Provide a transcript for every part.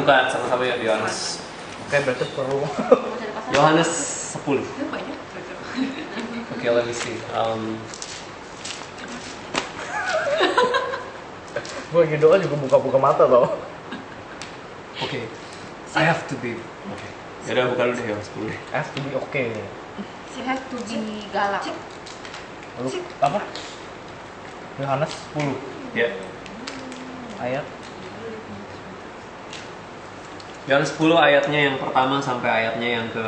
Bukan, sama-sama ya Yohanes. Oke, berarti perlu Yohanes 10. Banyak. Oke, let me see. gue lagi doa juga buka-buka mata tau. Oke. I have to be. Oke. Yaudah buka dulu deh Yohanes 10 deh. Have to be okay. She has to be galak. Lalu apa? Yohanes 10 Ya. ayat Yohanes 10 ayatnya yang pertama sampai ayatnya yang ke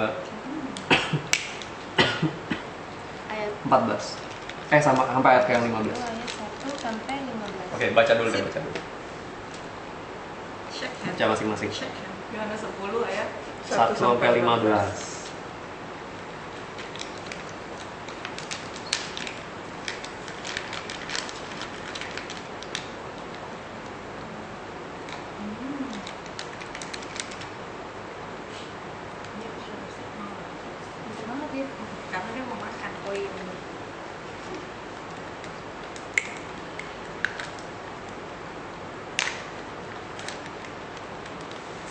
Ayat 14. Sampai ayat ke yang 15. ayat 1 sampai 15. Oke, baca dulu deh, baca dulu. Check hand. Baca masing-masing. Check hand. Yohanes 10 ayat 1 sampai 15. Bisa banget ya. Karena dia mau makan koin.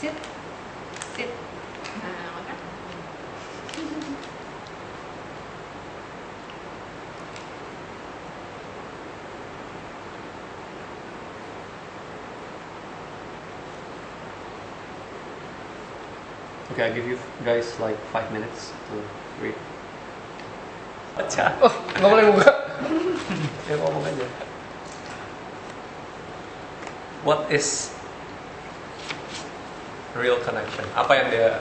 Sit. Sit. Nah, makan. Okay, I give you guys like 5 minutes to read. Baca. oh nggak boleh buka. Ya ngomong aja. What is real connection? Apa yang dia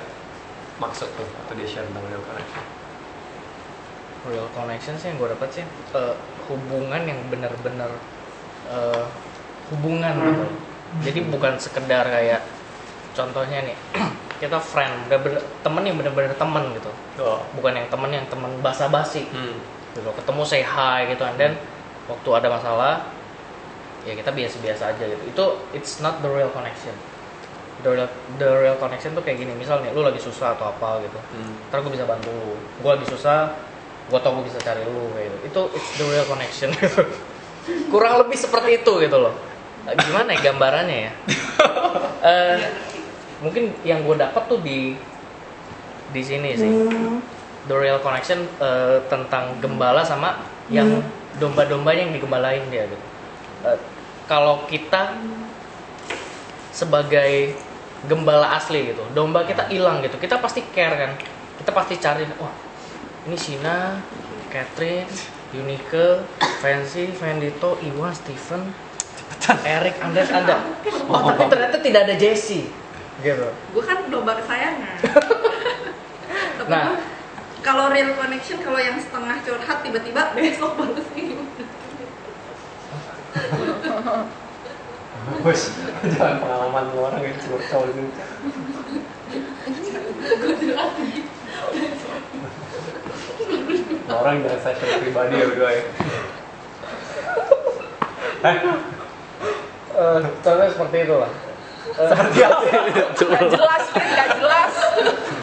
maksud tuh atau dia share tentang real connection? Real connection sih yang gue dapet sih hubungan yang benar-benar hubungan gitu. Jadi bukan sekedar kayak contohnya nih kita friend, bener-bener temen yang benar-benar temen gitu. Oh. Bukan yang temen basa-basi. Gitu. Ketemu say hi gitu, and then waktu ada masalah ya kita biasa-biasa aja gitu. Itu it's not the real connection. The real connection tuh kayak gini, misal nih lu lagi susah atau apa gitu. Ntar gue bisa bantu lu. Gue lagi susah, gue tau gue bisa cari lu kayak gitu. Itu it's the real connection gitu. Kurang lebih seperti itu gitu loh. Gimana ya gambarannya ya? Mungkin yang gue dapat tuh di sini sih. The real connection tentang gembala sama yang domba-dombanya yang digembalain dia gitu. Kalau kita sebagai gembala asli gitu, domba kita hilang gitu, kita pasti care kan, kita pasti cari, wah ini Sina, Catherine, Unike, Fancy, Vendito, Iwan, Steven, Eric, Andres ada, tapi ternyata tidak ada Jesse gitu. Gue kan domba kesayangan. Tapi Nah. kalau real connection, kalau yang setengah curhat tiba-tiba besok balas ini. Bos, jangan pengalaman lu orang yang curcol gitu. Orang jangan session pribadi ya berdua ya. Contohnya seperti itu lah. Seperti apa? Gak jelas, gak jelas.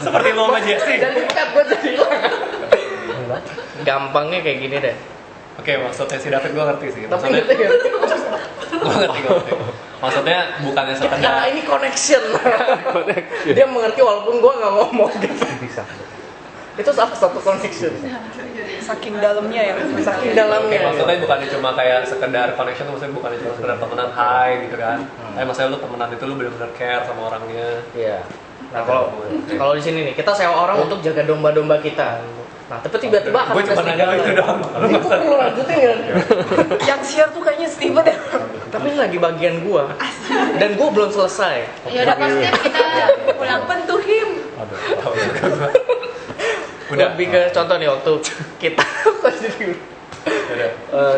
Seperti lo sama Jesse. Dan ikat gue jadi hilang. Gampangnya kayak gini deh. Oke, maksudnya si David gue ngerti sih. Tapi Maksudnya, ngerti ya? gue ngerti. Maksudnya bukannya Nah sekedar ini connection. Dia mengerti walaupun gue nggak ngomong gitu. Bisa. Itu salah satu connection. Saking dalamnya ya. Saking Oke, dalamnya. maksudnya bukannya cuma kayak sekedar connection tuh, maksudnya bukannya cuma sekedar temenan hai gitu kan. Tapi maksudnya lu temenan itu lu benar-benar care sama orangnya. Iya. Nah kalau di sini nih kita sewa orang untuk jaga domba-domba kita. Nah tapi tiba-tiba akan Gue cuma nanya itu doang. Itu perlu lanjutin kan? Yang share tuh kayaknya Steven ya. Tapi ini lagi bagian gua dan gua belum selesai. Ya udah pasti kita pulang. Pentuhim. Tahu juga gua. Udah. Lebih ke contoh nih waktu kita Udah.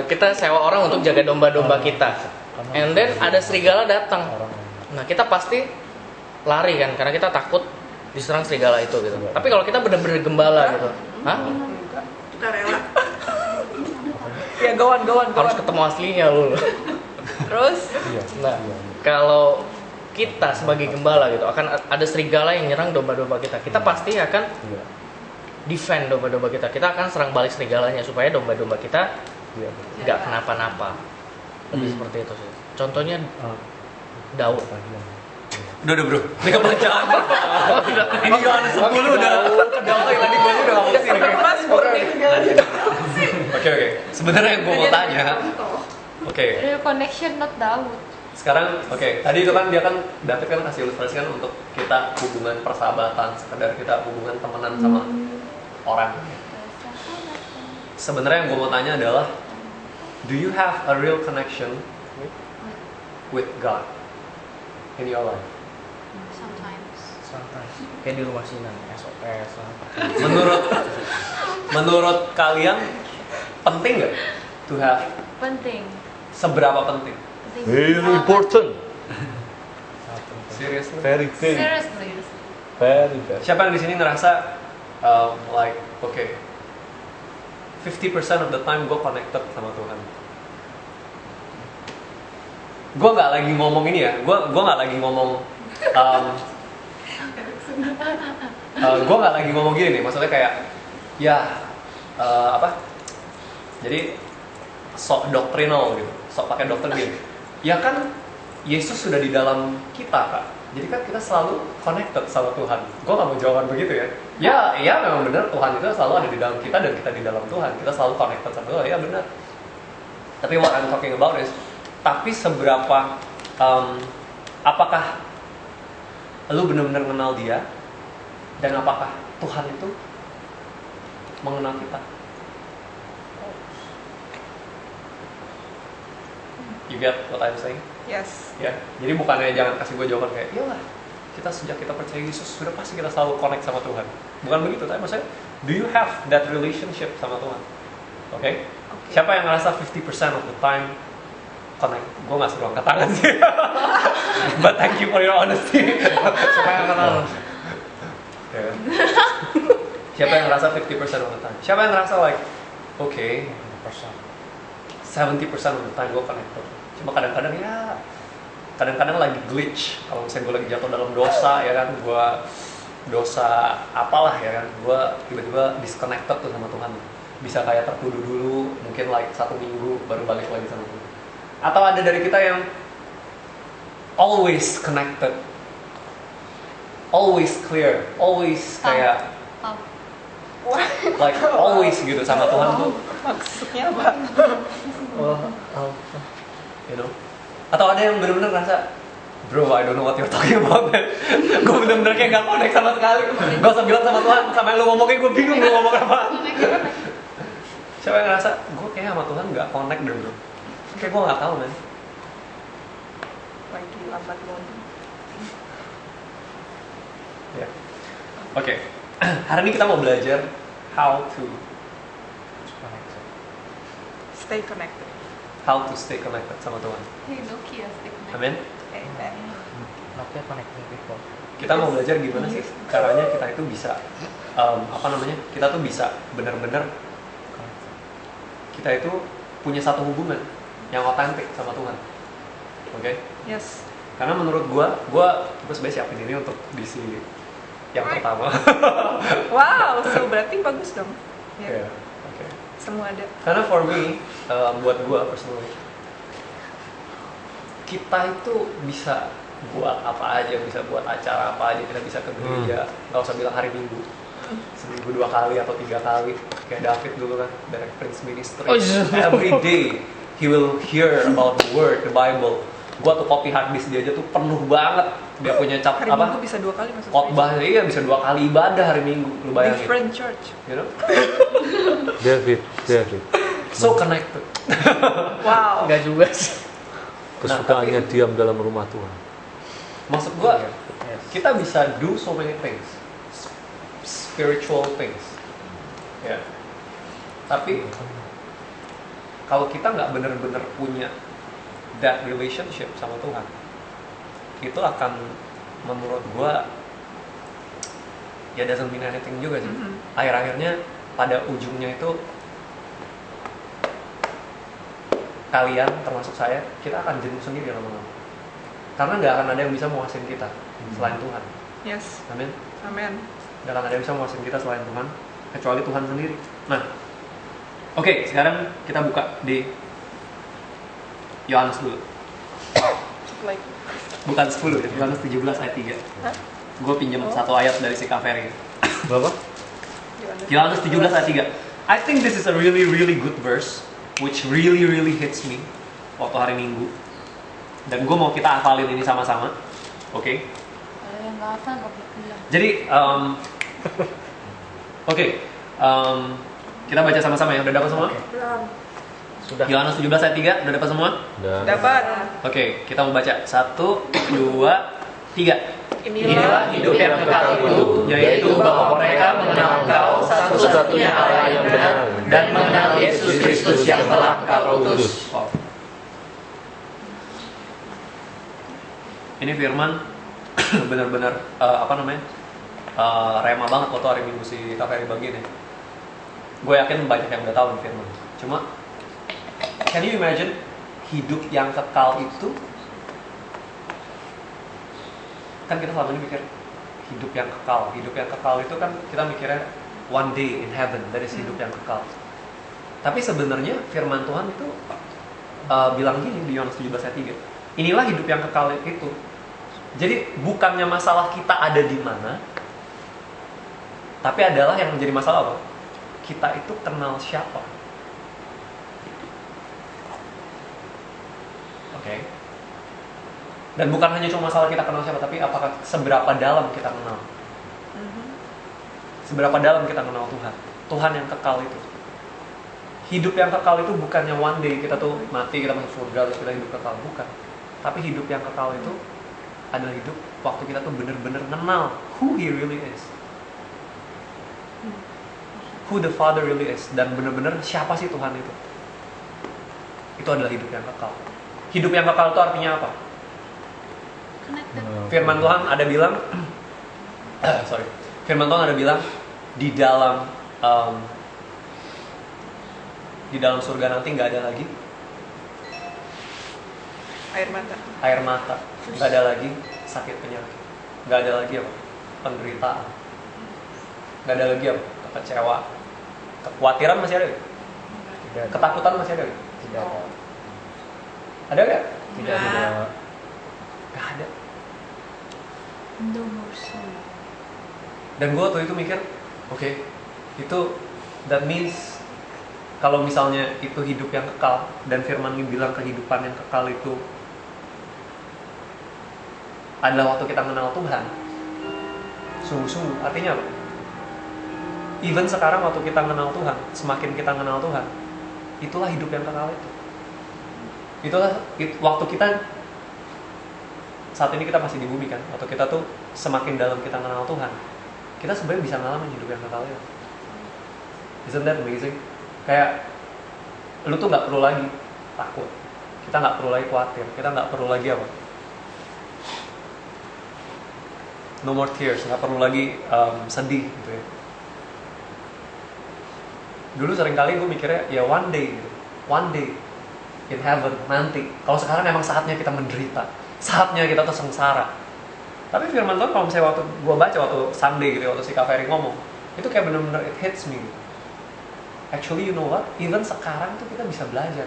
kita sewa orang untuk jaga domba-domba kita. And then ada serigala datang. Nah kita pasti lari kan karena kita takut diserang serigala itu gitu. Tapi kalau kita benar-benar gembala gitu, hah? Kita rela. Ya gawan. Harus ketemu aslinya lu. Terus Nah, kalau kita sebagai gembala gitu akan ada serigala yang nyerang domba-domba kita. Kita pasti akan defend domba-domba kita. Kita akan serang balik serigalanya supaya domba-domba kita nggak kenapa-napa. Lebih seperti itu sih. Contohnya Daud. Udah bro, ini kebancaan. Ini Yohanes 10 udah tadi gue udah ngomong sini. Oke. Sebenarnya yang gue mau tanya, oke. Real connection not Daud. Sekarang, tadi itu kan dia kan David kan kasih ilustrasi kan untuk kita hubungan persahabatan, sekedar kita hubungan temenan sama orang. Sebenarnya yang gue mau tanya adalah, do you have a real connection with God in your life? Sometimes. Kayak di rumah Sinan, SOS. Menurut kalian penting nggak to have? Penting. Seberapa penting? Penting. Very banget. important. Seriously? Very. Seriously. Very. Siapa yang di sini ngerasa like 50% of the time gue connected sama Tuhan? Gue nggak lagi ngomong ini ya, gue nggak lagi ngomong gue nggak lagi ngomong gini nih, maksudnya kayak jadi sok doktrinal gitu, sok pakai doktrin gini. Ya kan Yesus sudah di dalam kita kak, jadi kan kita selalu connected sama Tuhan. Gue nggak mau jawaban begitu ya. Ya memang benar Tuhan itu selalu ada di dalam kita dan kita di dalam Tuhan. Kita selalu connected sama Tuhan, ya benar. Tapi what I'm talking about is, tapi seberapa apakah lu benar-benar kenal dia, dan apakah Tuhan itu mengenal kita? You get what I'm saying? Yes. Ya, jadi bukannya jangan kasih gue jawaban kayak, iyalah, kita sejak kita percaya Yesus sudah pasti kita selalu connect sama Tuhan. Bukan begitu, tapi maksudnya, do you have that relationship sama Tuhan? Oke? Siapa yang ngerasa 50% of the time connect? Gue gak suruh angkat tangan sih. But thank you for your honesty. Siapa yang kenal? Ya. Siapa yang ngerasa 50% of the time? Siapa yang ngerasa like, 70% of the time gue connected. Cuma kadang-kadang lagi glitch. Kalau misalnya gue lagi jatuh dalam dosa, ya kan, gue dosa apalah ya kan, gue tiba-tiba disconnected tuh sama Tuhan. Bisa kayak tertuduh dulu, mungkin like 1 minggu baru balik lagi sama Tuhan. Atau ada dari kita yang always connected, always clear, always kayak like always gitu sama Tuhan tuh. Maksudnya apa? You know? Atau ada yang benar-benar ngerasa, bro, I don't know what you're talking about. Gue benar-benar kayak gak connect sama sekali. Gak usah bilang sama Tuhan, sama yang lu ngomongin gue bingung lu ngomong apa. Siapa yang ngerasa, gue kayak sama Tuhan gak connect deh bro. Kayak gue gak tahu man. Lagi lambat laun. Ya. Oke. Hari ini kita mau belajar how to Stay connected. stay connected sama Tuhan. Hey, Loki ya, stick connect. Amin. Nokia connecting people. Kita mau belajar gimana sih caranya kita itu bisa kita tuh bisa benar-benar kita itu punya satu hubungan yang otentik sama Tuhan. Oke? Yes. Karena menurut gue sebenarnya siapin ini untuk DC yang pertama. Wow, so berarti bagus dong. Ya, Ya. oke. Semua ada. Karena for me, buat gue personally, kita itu bisa buat apa aja, bisa buat acara apa aja, kita bisa ke gereja, nggak usah bilang hari Minggu, seminggu 2 kali atau 3 kali, kayak David dulu kan, dari Prince Ministry. Every day he will hear about the word, the Bible. Gua tuh copy hard disk dia aja tuh penuh banget. Dia punya Hari Minggu bisa 2 kali masuk khotbah, iya bisa 2 kali ibadah hari Minggu, lu bayangin. Different church. You know? David. So connected. Wow. Enggak juga sih. Kesukaannya diam dalam rumah Tuhan. Maksud gua, Yes. kita bisa do so many things, spiritual things, ya. Tapi kalau kita nggak benar-benar punya that relationship sama Tuhan, itu akan menurut gua ya doesn't mean anything juga sih. Akhir-akhirnya pada ujungnya itu kalian termasuk saya, kita akan jenuh sendiri lama-lama. Karena nggak akan ada yang bisa memuasin kita selain Tuhan. Yes. Amin. Amen. Nggak akan ada yang bisa memuasin kita selain Tuhan, kecuali Tuhan sendiri. Nah, oke, sekarang kita buka di Yohanes dulu. Like Bukan 10 ya, Yohanes 17 ayat 3. Gue pinjam satu ayat dari si Kaveri. Berapa? Yohanes 17 ayat 3. I think this is a really really good verse which really really hits me waktu hari Minggu. Dan gue mau kita hafalin ini sama-sama. Oke. Kalau yang nggak hafal nggak boleh pulang. Jadi oke, kita baca sama-sama ya. Udah dapat semua? Belum. Sudah. Yohanes 17 ayat 3 udah dapat semua? Udah. dapat. Oke, kita mau baca 1, 2, 3. Inilah hidup yang kekal itu, yaitu bahwa mereka mengenal Engkau satu-satunya Allah yang benar dan mengenal Yesus Kristus yang telah Engkau utus. Wow. Ini firman benar-benar rema banget waktu hari Minggu si Kaveri bagian ya. Gue yakin banyak yang udah tahu nih firman. Cuma, can you imagine hidup yang kekal itu? Kan kita selama ini mikir hidup yang kekal. Hidup yang kekal itu kan kita mikirnya one day in heaven, that is hidup yang kekal. Tapi sebenarnya firman Tuhan itu bilang gini di Yohanes 17 ayat 3. Inilah hidup yang kekal itu. Jadi bukannya masalah kita ada di mana, tapi adalah yang menjadi masalah apa? Kita itu kenal siapa. Oke. Dan bukan hanya cuma masalah kita kenal siapa, tapi apakah seberapa dalam kita kenal. Seberapa dalam kita kenal Tuhan. Tuhan yang kekal itu. Hidup yang kekal itu bukannya one day kita tuh mati, kita masuk surga, terus kita hidup kekal. Bukan. Tapi hidup yang kekal itu adalah hidup waktu kita tuh benar-benar kenal who He really is. Who the Father really is. Dan benar-benar siapa sih Tuhan itu. Itu adalah hidup yang kekal. Hidup yang kekal itu artinya apa? Connected. Firman Tuhan ada bilang, Firman Tuhan ada bilang di dalam surga nanti nggak ada lagi Air mata. nggak ada lagi sakit penyakit, nggak ada lagi apa penderitaan, nggak ada lagi apa kecewa, kekhawatiran masih ada, ketakutan masih ada, Tidak ada. ada nggak? Tidak ada. Nggak ada. No more sorrow. Dan gue waktu itu mikir, oke, itu that means kalau misalnya itu hidup yang kekal dan firman ini bilang kehidupan yang kekal itu adalah waktu kita mengenal Tuhan, sungguh-sungguh artinya apa? Even sekarang waktu kita mengenal Tuhan, semakin kita mengenal Tuhan, itulah hidup yang kekal itu. Waktu kita saat ini kita masih di bumi kan, waktu kita tuh semakin dalam kita mengenal Tuhan, kita sebenarnya bisa ngalamin hidup yang kekal itu. Isn't that amazing? Kayak lu tuh nggak perlu lagi takut, kita nggak perlu lagi khawatir, kita nggak perlu lagi apa? No more tears, nggak perlu lagi sedih gitu ya. Dulu seringkali gue mikirnya ya one day in heaven nanti. Kalau sekarang emang saatnya kita menderita, saatnya kita tuh sengsara. Tapi firman Tuhan kalau misalnya waktu gue baca waktu Sunday gitu, waktu si Kaveri ngomong, itu kayak bener-bener it hits me. Actually you know what? Even sekarang tuh kita bisa belajar,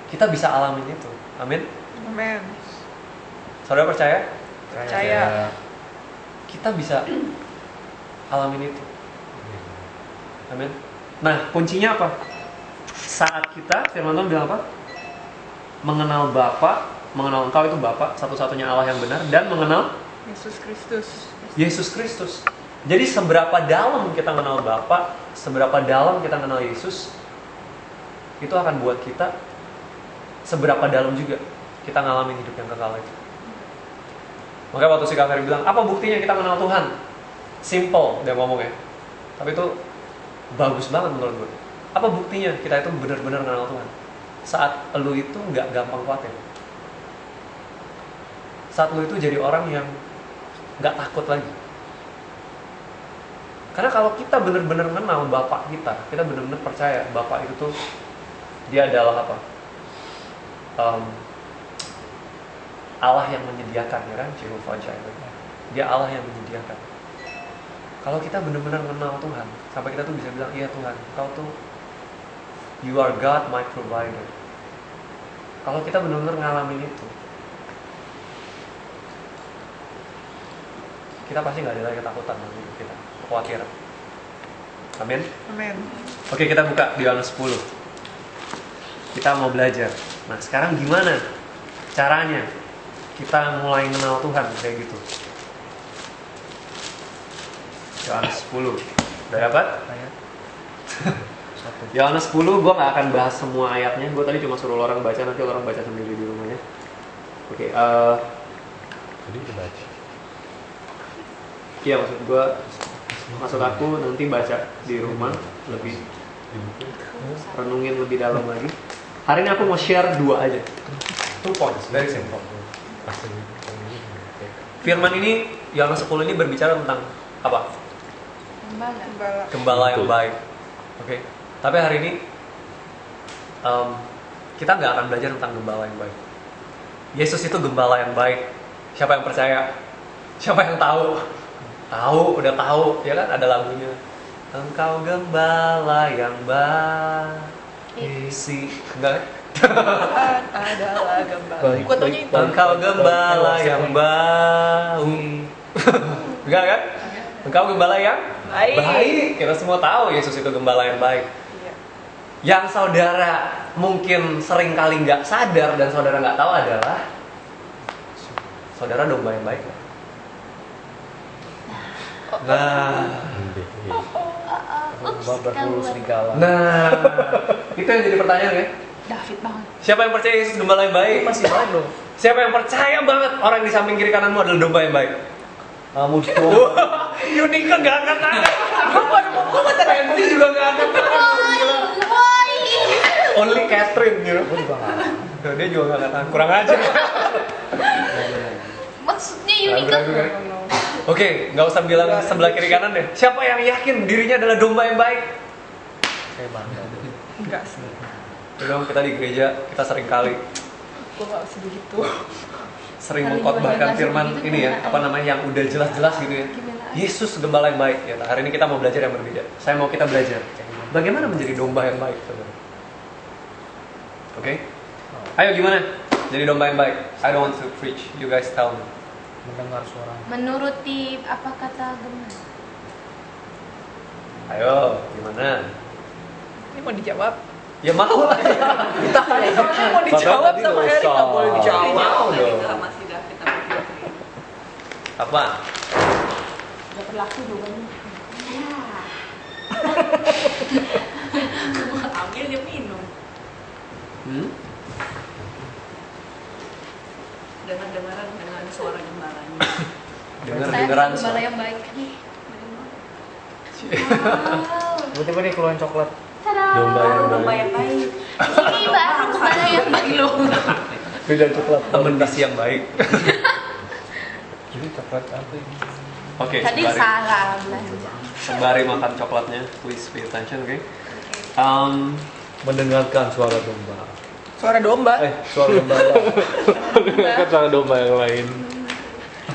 kita bisa alamin itu. Amin. Amen. Saudara percaya? Percaya. Kita bisa alamin itu. Amin. Nah, kuncinya apa? Saat kita, firman Tuhan bilang apa? Mengenal Bapa, mengenal Engkau itu Bapa, satu-satunya Allah yang benar, dan mengenal Yesus Kristus. Yesus Kristus. Jadi seberapa dalam kita mengenal Bapa, seberapa dalam kita mengenal Yesus, itu akan buat kita seberapa dalam juga kita ngalamin hidup yang kekal itu. Makanya waktu si Kaveri bilang, apa buktinya kita mengenal Tuhan? Simple dia ngomongnya, tapi itu bagus banget menurut gue. Apa buktinya kita itu benar-benar mengenal Tuhan? Saat lu itu nggak gampang khawatir, saat lu itu jadi orang yang nggak takut lagi. Karena kalau kita benar-benar mengenal Bapak kita benar-benar percaya Bapak itu tuh dia adalah apa? Allah yang menyediakan, ya kan? Jehovah Jireh. Dia Allah yang menyediakan. Kalau kita benar-benar mengenal Tuhan, sampai kita tuh bisa bilang, iya Tuhan, Kau tuh You are God, my provider. Kalau kita benar-benar ngalamin itu, kita pasti nggak ada lagi ketakutan dalam hidup kita, kekhawatiran. Amin. Amin. Oke, kita buka di Yohanes 10. Kita mau belajar. Nah, sekarang gimana caranya kita mulai kenal Tuhan kayak gitu? Yohanes 10. Udah dapat? Ayat 1. Yohanes 10, gue nggak akan bahas semua ayatnya. Gue tadi cuma suruh orang baca, nanti orang baca sendiri di rumahnya. Oke, Jadi dibaca. iya maksud gue, maksud aku nanti baca di rumah lebih renungin lebih dalam lagi. Hari ini aku mau share 2 aja. 2 points, very simple. Firman ini, Yohanes 10 ini berbicara tentang apa? Gembala. Gembala yang baik. Oke. Tapi hari ini kita nggak akan belajar tentang gembala yang baik. Yesus itu gembala yang baik. Siapa yang percaya? Siapa yang tahu? Tahu, udah tahu, ya kan ada lagunya. Engkau gembala yang baik. Isi, enggak? Tuhan adalah gembala. Baik, Kuatunya baik, itu. baik. Engkau gembala yang baik. Enggak kan? Engkau gembala yang baik. Kita semua tahu Yesus itu gembala yang baik. Iya. Yang saudara mungkin sering kali nggak sadar dan saudara nggak tahu adalah saudara domba yang baik. Nah, Berbulu serigala. nah, itu yang jadi pertanyaan ya. David banget. Siapa yang percaya Yesus gembala yang baik? Masih baik loh. Siapa yang percaya banget orang di samping kiri kananmu adalah domba yang baik? Kamu doang. Unika nggak angkat tangan. Gue baca Nancy juga nggak angkat tangan. Gila. Only Catherine, you know. Gue juga nggak. Dia juga nggak angkat tangan. Kurang aja. Maksudnya Unika. Oke, nggak usah bilang sebelah kiri kanan deh. Siapa yang yakin dirinya adalah domba yang baik? Saya bangga. Enggak sih. Dong kita di gereja kita sering kali Gue gak sebegitu. sering Kalau mengkhotbahkan juga firman begitu, ini ya, gimana? apa namanya yang udah jelas-jelas gitu ya. Yesus gembala yang baik. Ya, nah, hari ini kita mau belajar yang berbeda. Saya mau kita belajar bagaimana menjadi domba yang baik, saudara. Oke? Ayo gimana? Jadi domba yang baik. I don't want to preach. You guys tell me. Mendengar suara. Menuruti apa kata gembala? Ayo, gimana? Ini mau dijawab. Ya mau lah. Kita Soalnya mau dijawab tadi sama nggak Erik usah. nggak boleh dijawab. Mau dong. Sama si David sama si David. Apa? Udah berlaku jawabannya. Ambil dia minum. Dengar-dengaran dengan suara gembalanya. Dengar-dengaran Saya gembala yang baik nih. Tiba-tiba dia keluarin coklat. Tada. Domba yang baik. Ini baru gembala yang baik loh. Beda coklat. temen bisi yang baik. Jadi coklat apa ini? Oke, Tadi sembari, salah belanja. sembari makan coklatnya, please pay attention, oke? Mendengarkan suara domba. Suara domba. Suara gembala. Mendengarkan suara domba yang lain.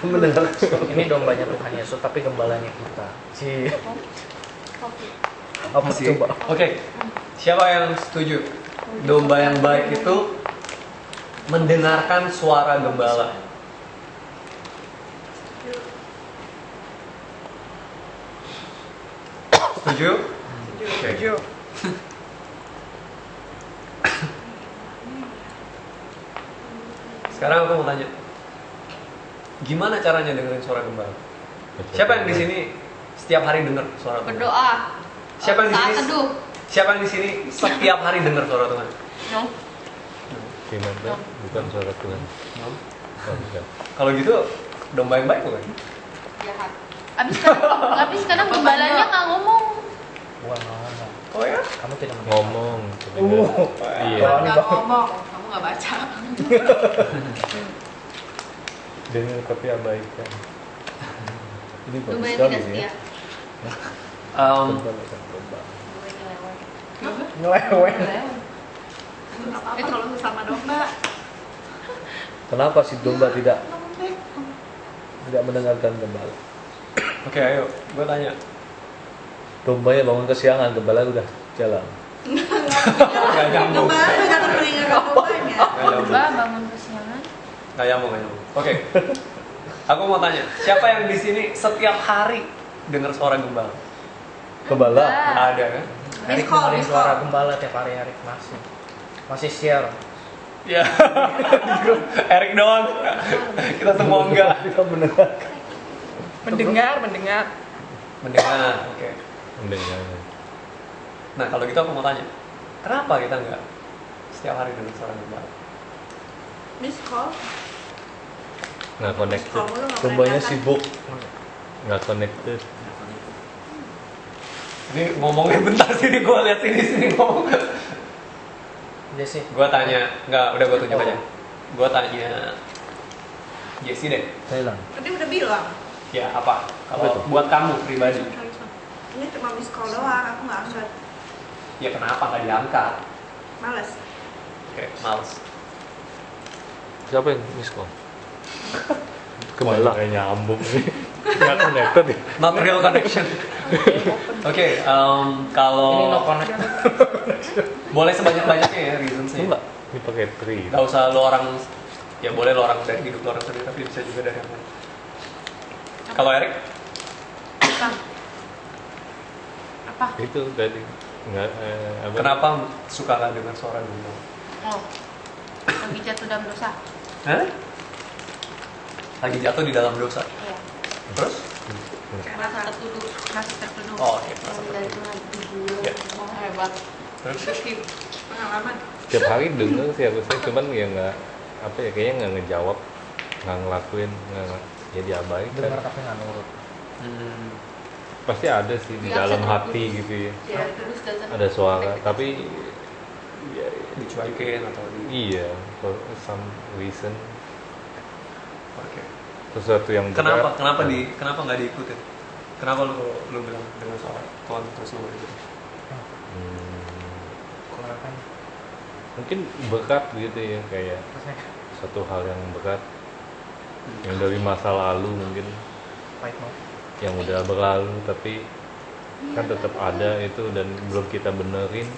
Mendengarkan suara. Ini dombanya Tuhan Yesus, tapi gembalanya kita. Ci. Apa Masih. coba? Oke, siapa yang setuju? Domba yang baik itu mendengarkan suara gembala. Setuju? Oke. Setuju. Sekarang aku mau tanya, gimana caranya dengerin suara gembala? Siapa yang di sini setiap hari dengar suara Tuhan? Berdoa. Siapa yang di Saat sini? teduh. Siapa yang di sini setiap hari dengar suara Tuhan? No. Gimana? Bukan suara Tuhan. No? Oh, bukan. Kalau gitu domba yang baik bukan? Jahat. Abis sekarang gembalanya nggak ngomong. Bukan ngomong. Oh ya? Kamu tidak mendengar. Ngomong. Iya. Nggak ngomong, kamu nggak baca. Dengar tapi abaikan. Ini bagus Domba yang sekali tidak sih setia. ya. Domba bukan domba. Ngeleweng. Nggak apa-apa kalau sama domba. Kenapa si domba tidak mendengarkan gembala? Oke, ayo, gue tanya. Dombanya bangun kesiangan, gembala udah jalan. Gak nyambung. Gembala nggak mendengarkan dombanya. Domba bangun kesiangan. Nggak nyambung. Oke. Aku mau tanya, siapa yang di sini setiap hari dengar suara gembala? Kebala. Ada kan? Erik Miss call, dengerin miss suara call. gembala tiap hari, Erik masih share. Ya. Erik doang. Kita semua enggak. Kita mendengar. Mendengar. Mendengar. Oke. Mendengar. Nah, kalau gitu aku mau tanya, kenapa kita enggak setiap hari dengar suara gembala? Miss call. Nggak connected. Miss call mulu, nggak Dombanya kelihatan. sibuk. Nggak connected. Ini ngomongnya bentar sini, gue lihat sini ngomong. Jesse. Gue tanya, enggak, udah gue tunjuk aja. Gue tanya Jessie deh. Saya hilang. Tadi udah bilang. Ya apa? Apa Kalau itu? buat kamu pribadi, Ini cuma miss call doang, aku nggak usah. ya kenapa nggak diangkat? Males. Oke, males. Siapa yang miss call? Kebala kayak nyambung nih. Nggak connected ya. Not real connection. Oke, kalau Ini no connect. boleh sebanyak-banyaknya ya reasonsnya. Enggak. Ini pakai tree. Gak usah lo orang, ya boleh lo orang dari hidup lo orang sendiri, tapi bisa juga dari yang lain. Kalau Erik, Apa? Itu tadi nggak apa? kenapa suka nggak dengar suara gembala? Oh. Lagi jatuh dalam dosa. Hah? Lagi jatuh di dalam dosa. Iya. Terus? Merasa tertuduh. Masih tertuduh. Oh, oke. Merasa Dari tertuduh. Tuhan. Ya. Oh, hebat. Terus? Skip pengalaman. Tiap hari denger sih harusnya, cuman ya nggak apa ya, kayaknya nggak ngejawab, nggak ngelakuin, nggak ya diabaikan. Dengar tapi nggak nurut. Hmm. Pasti ada sih di Nggak dalam bisa hati terputus. gitu ya. Ya, terus doesn't Ada suara, affect tapi ya, Dicuekin atau di... iya, for some reason Oke. sesuatu yang Kenapa? berat. Kenapa nggak diikutin? Kenapa lu bilang dengan suara Tuhan terus lu gitu? Kalau kan Mungkin berat gitu ya, kayak terusnya satu hal yang berat yang dari masa lalu mungkin, pahit banget. yang udah berlalu tapi kan tetap ada itu dan belum kita benerin.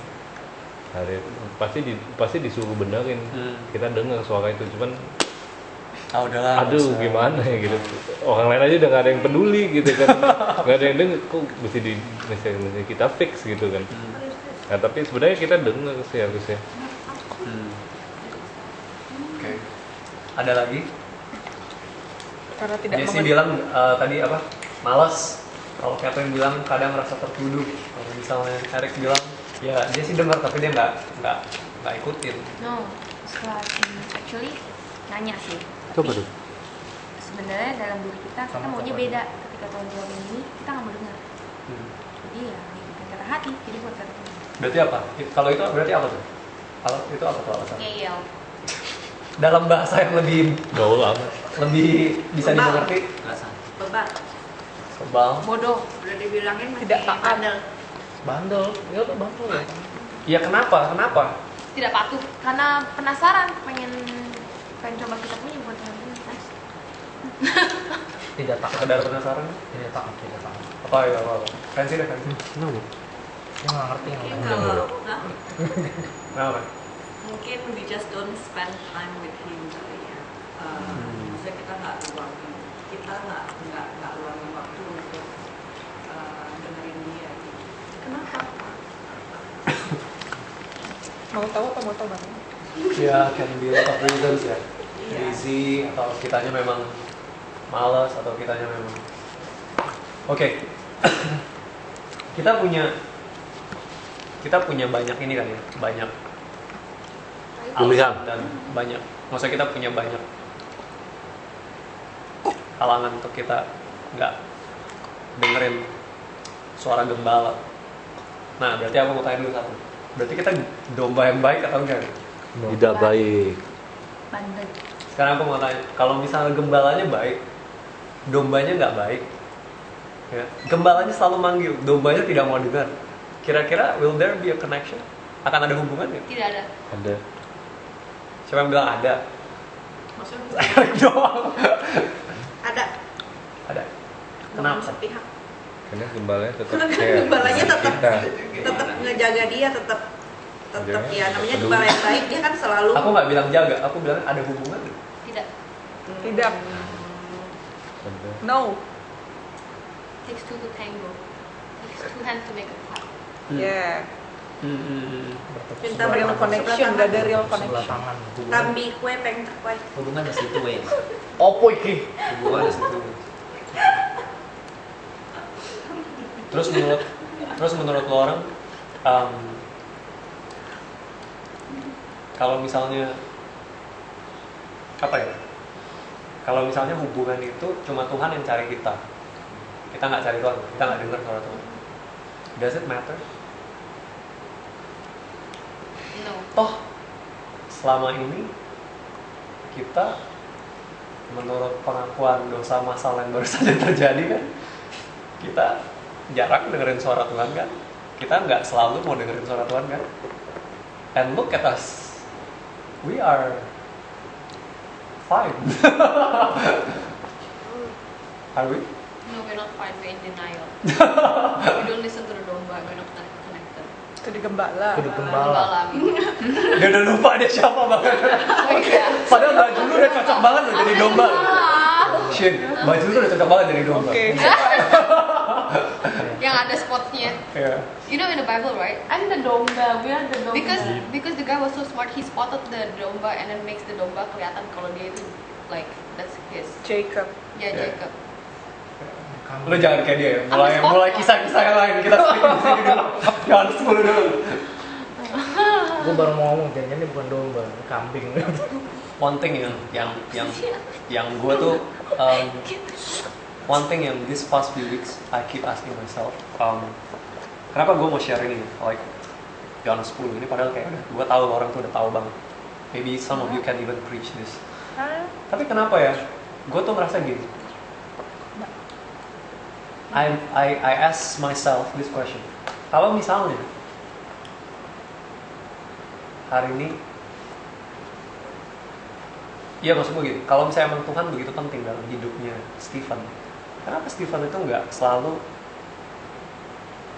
Pasti disuruh benerin. Kita dengar suara itu, cuman Ah udahlah. aduh nggak usah. gimana ya gitu, orang lain aja udah gak ada yang peduli gitu kan. Gak ada yang denger, kok mesti kita fix gitu kan. Nah tapi sebenarnya kita denger sih harusnya. Oke. Ada lagi? Karena tidak Jessie mengerti. bilang tadi apa? Malas. Kalau Catherine bilang kadang merasa tertuduh. Kalau misalnya Eric bilang ya Jessie dengar tapi dia nggak ikutin. No, setelah ini actually nanya sih. Coba Tapi tuh. sebenarnya dalam diri kita Sama maunya coba. beda. Ketika Tuhan jawab ini, kita nggak mau dengar. Jadi ya ngikutin kata hati. Jadi buat kata Tuhan. Berarti apa? Kalau itu berarti apa tuh? Kalau itu apa tuh alasan? Ngeyel. Dalam bahasa yang lebih Gaul amat. bisa Kebal. dimengerti. Beban. Kebal. Bodoh. Udah dibilangin masih Tidak taat. bandel. Bandel, ya udah bandel ya. Iya kenapa? Kenapa? Tidak patuh. Karena penasaran. Pengen coba kita punya buat Tuhan ini. Guys. Tidak taat. Sekedar penasaran? Tidak taat. Apa ya? Apa? Fancy deh fancy. Kenapa? Dia nggak ngerti yang Mungkin namanya. kalau Kenapa? mungkin we just don't spend time with him kali ya. Maksudnya kita nggak luangin waktu untuk dengerin dia. Kenapa? Mau tahu apa mau tahu banget? Ya can be a lot of reasons ya. Iya. Lazy atau kitanya memang malas atau kitanya memang. Oke. kita punya banyak ini kan ya, banyak Pilihan. alasan dan banyak. Maksudnya kita punya banyak halangan untuk kita nggak dengerin suara gembala. Nah, berarti aku mau tanya dulu satu. Berarti kita domba yang baik atau enggak? Tidak baik. Bandel. Sekarang aku mau tanya, kalau misalnya gembalanya baik, dombanya nggak baik, ya, gembalanya selalu manggil, dombanya tidak mau dengar. Kira-kira will there be a connection? Akan ada hubungan ya? Tidak ada. Ada. Siapa yang bilang ada? Maksudnya Saya doang. ada. Ada. Bukan Kenapa? sepihak. Karena gembalanya tetap Karena care gembalanya sama tetap kita. tetap ngejaga dia, tetap tetap ya namanya Peduli. gembala yang baik dia kan selalu Aku nggak bilang jaga, aku bilang ada hubungan. Tidak. Tidak. No. Takes two to tango. Takes two hands to make a clap. Yeah. Cinta Real connection, gak ada real sebelah connection. tangan. Tambi kue peng terkue. Hubungan di situ, Wes. Opo iki? Hubungan di situ. Terus menurut lo orang, kalau misalnya apa ya? Kalau misalnya hubungan itu cuma Tuhan yang cari kita nggak cari Tuhan, kita nggak dengar suara Tuhan. Does it matter? No. Toh selama ini kita menurut pengakuan dosa masalah yang baru saja terjadi kan, kita jarang dengerin suara Tuhan kan, kita nggak selalu mau dengerin suara Tuhan kan. And look at us, we are fine. Are we? No, we're not fine. We're in denial. We don't listen to the domba. We're not connected. Itu di gembala. Kudu gembala. Dia udah lupa dia siapa banget. Oh iya. Padahal baju lu udah cocok banget loh jadi domba. Shit, baju lu udah cocok banget jadi domba. Oke. Yang ada spotnya. Yeah. You know in the Bible, right? I'm the domba, we are the domba. Because the guy was so smart, he spotted the domba and then makes the domba kelihatan kalau dia itu like that's his. Jacob. Yeah, Yeah. Jacob. Lu jangan kayak dia ya. Mulai kisah-kisah yang lain kita skip di sini dulu. Jangan 10 dulu. Gue baru mau ngomong, jangan ini bukan domba, ini kambing. One thing yang gue tuh one thing yang this past few weeks I keep asking myself, kenapa gue mau share ini like Yohanes 10 ini padahal kayak gue tahu orang tuh udah tahu banget. Maybe some of you can even preach this. Tapi kenapa ya? Gue tuh merasa gini. I ask myself this question. Kalau misalnya hari ini, iya maksud gue gini, kalau misalnya emang Tuhan begitu penting dalam hidupnya Stephen, kenapa Stephen itu nggak selalu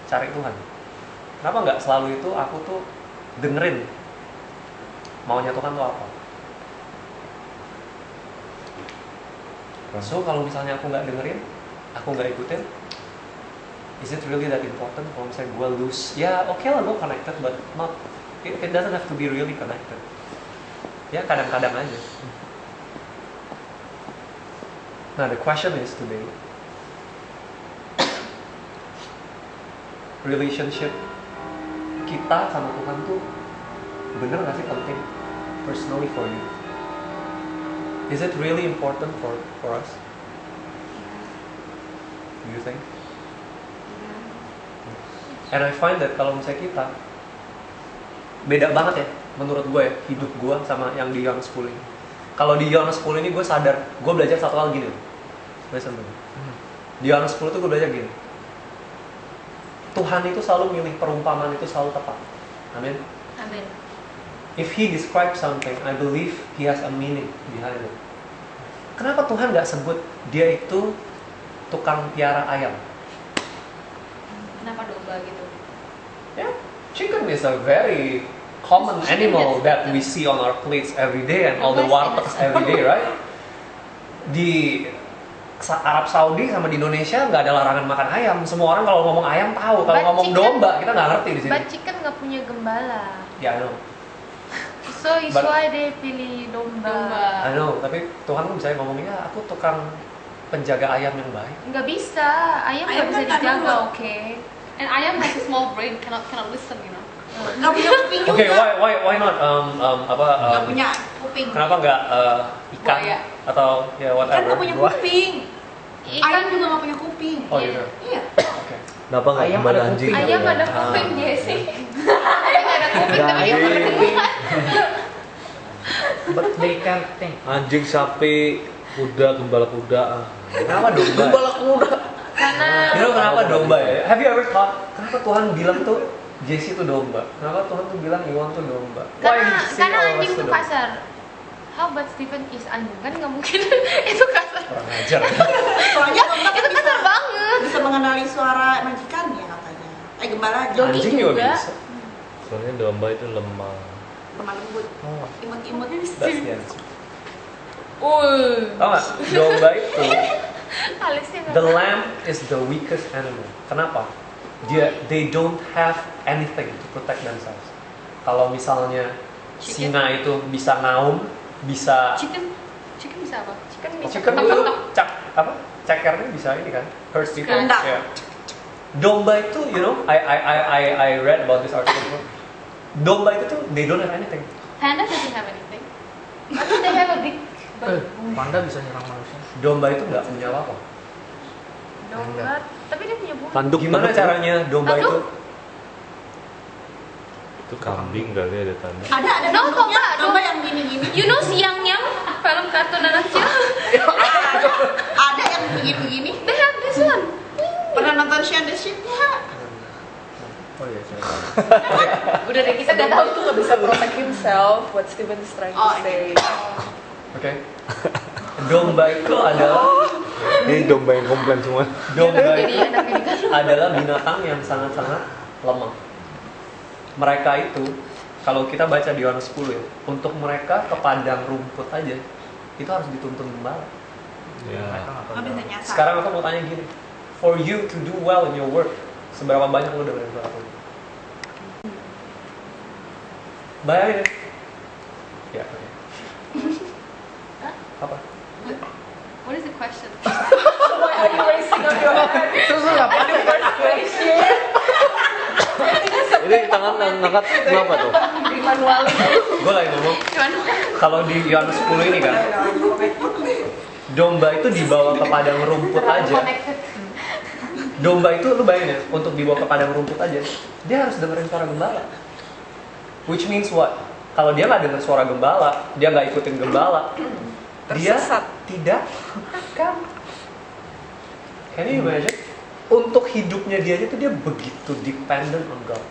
cari Tuhan? Kenapa nggak selalu itu aku tuh dengerin maunya Tuhan tuh apa? So kalau misalnya aku nggak dengerin, aku nggak ikutin, is it really that important? Kalau misalnya gue lose, ya oke lah gue connected, but not, it doesn't have to be really connected. Ya kadang-kadang aja. Nah the question is today, relationship kita sama Tuhan tuh bener nggak sih penting personally for you? Is it really important for us? Do you think? And I find that kalau misalnya kita beda banget ya menurut gue ya hidup gue sama yang di Yohanes 10 ini. Kalau di Yohanes 10 ini gue sadar, gue belajar satu hal gini. Listen to me. Di Yohanes 10 tuh gue belajar gini. Tuhan itu selalu milih perumpamaan itu selalu tepat. Amin. Amin. If He describes something, I believe He has a meaning behind it. Kenapa Tuhan nggak sebut dia itu tukang piara ayam? Kenapa domba gitu? Yeah, chicken is a very common animal that we see on our plates every day and all the wartegs every day, right? Di Arab Saudi sama di Indonesia nggak ada larangan makan ayam. Semua orang kalau ngomong ayam tahu. Kalau But ngomong chicken- domba kita nggak ngerti di sini. But chicken nggak punya gembala. Ya, I know. So it's But- why they pilih domba. Domba. I know. Tapi Tuhan tuh bisa ngomongnya, aku tukang penjaga ayam yang baik. Nggak bisa, ayam nggak Ayam bisa kan ada dijaga, dua. oke? And ayam has a small brain, cannot listen, you know. Nggak punya kuping juga. Oke, why not Nggak punya kuping. kenapa nggak ikan Buaya. atau ya Kan whatever? nggak punya kuping. Ikan Ayam juga nggak punya kuping. Oh iya. Iya. Oke. Kenapa nggak Ayam gembala ada anjing? kuping. Ayam ada Ah. kuping, Jesse. Ayam ada kuping, tapi dia bukan Anjing. kuping. But they can't think. Anjing, sapi, kuda, gembala kuda. Kenapa domba? Gembala kuda. Karena You know kenapa domba ya? Have you ever thought kenapa Tuhan bilang tuh Jesse tuh domba? Kenapa Tuhan tuh bilang Iwan tuh domba? Why karena, he say karena all of us anjing tuh tuh domba? kasar. How about Stephen is anjing kan nggak mungkin itu kasar. Kurang ajar. Soalnya domba kan Itu bisa kasar banget. bisa mengenali suara majikannya katanya. Gembala aja. Dogi Anjing juga juga. bisa. Soalnya domba itu lemah. Lemah lembut, Oh. imut-imut. That's the answer. Woi. Tau nggak? Domba itu, Alisnya nggak. the lamb is the weakest animal. Kenapa? They don't have anything to protect themselves. Kalau misalnya Chicken. singa itu bisa ngaum, bisa Chicken bisa apa? Chicken bisa chicken itu ketok-ketok. cekernya bisa ini kan, hurt people. Kandang. Yeah. Domba itu, you know, I read about this article before. Domba itu tuh they don't have anything. Panda doesn't have anything. I think they have a big Panda bisa nyerang manusia. Domba itu nggak punya apa. domba, tapi dia punya bulu. Tanduk Gimana banget, caranya domba itu? Itu kambing kali ada tanduk. Ada No, bentuknya, domba, domba yang gini-gini. You know si Yang Yang film kartun anak kecil? Ada yang begini-begini. They have this one. Pernah nonton Shaun the Sheep nggak? Oh iya, saya. Udah deh kita udah Domba tahu itu nggak bisa protect himself. What Steven is trying to Oh, say. Oke. Domba itu adalah Ini domba yang komplain semua. domba jadi itu anak ini kan. adalah binatang yang sangat-sangat lemah. Mereka itu kalau kita baca di Yohanes 10 ya, untuk mereka ke padang rumput aja itu harus dituntun gembala. Ya. Mereka nggak tahu Nggak bisa jalan. nyasar. Sekarang aku mau tanya gini, for you to do well in your work, seberapa banyak lu dengerin suara Tuhan? Bayangin ya. Ya, oke. Apa? What is the question? Why are you raising up your hand? Terus lu ngapain? The first question. Ini tangan ngangkat kenapa tuh? Manual. Gue lagi ngomong, kalau di Yohanes 10 ini kan, domba itu dibawa ke padang rumput aja. Connected. Domba itu lu bayangin ya, untuk dibawa ke padang rumput aja, dia harus dengerin suara gembala. Which means what? Kalau dia nggak denger suara gembala, dia nggak ikutin gembala, dia Tersesat. tidak akan. Can you imagine? Untuk hidupnya dia aja tuh dia begitu dependent on God.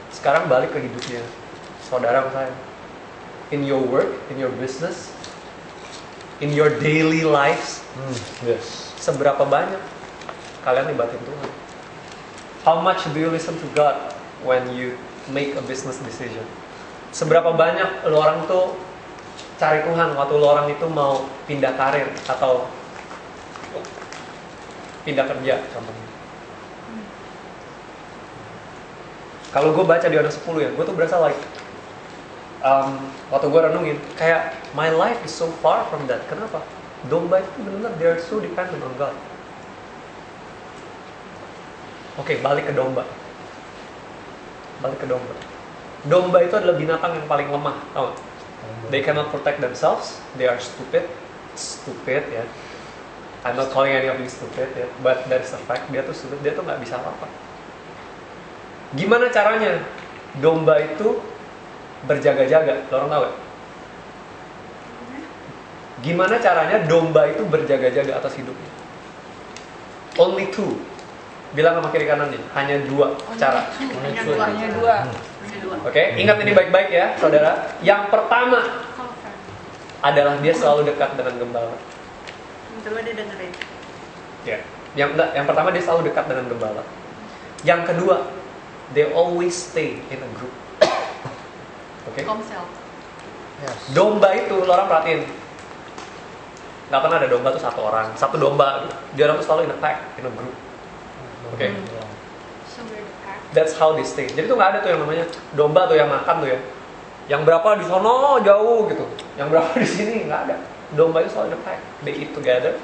Sekarang balik ke hidupnya saudara saya. In your work, in your business, in your daily lives, Yes. seberapa banyak kalian libatin Tuhan? How much do you listen to God when you make a business decision? Seberapa banyak lo orang tuh cari Tuhan waktu lo orang itu mau pindah karir atau pindah kerja contohnya. Kalau gue baca di Yohanes 10 ya, gue tuh berasa like waktu gue renungin kayak my life is so far from that. Kenapa? Domba itu benar-benar they're so dependent on God. Oke, balik ke domba. Balik ke domba. Domba itu adalah binatang yang paling lemah, tau gak? They cannot protect themselves. They are stupid. Stupid ya. I'm not calling any of you stupid ya, but that is a fact. Dia tuh stupid. Dia tuh nggak bisa apa-apa. Gimana caranya domba itu berjaga-jaga? Lo orang tahu gak? Gimana caranya domba itu berjaga-jaga atas hidupnya? Only two. Bilang sama kiri kanannya, hanya dua cara. Hanya dua. Hanya dua. Hanya dua. Oke, ingat ini baik-baik ya, saudara. Yang pertama adalah dia selalu dekat dengan gembala. Coba dia dengerin. Ya. Yang pertama dia selalu dekat dengan gembala. Yang kedua, they always stay in a group. Oke. Komsel. Yes. Domba itu lo orang perhatiin. Gak pernah ada domba tuh satu orang, satu domba. Dia orang tuh selalu in a pack, in a group. Oke. So we're the pack. That's how they stay. Jadi tuh nggak ada tuh yang namanya domba tuh yang makan tuh ya. Yang berapa di sono jauh gitu. Yang berapa di sini nggak ada. Domba itu selalu in a pack. They eat together,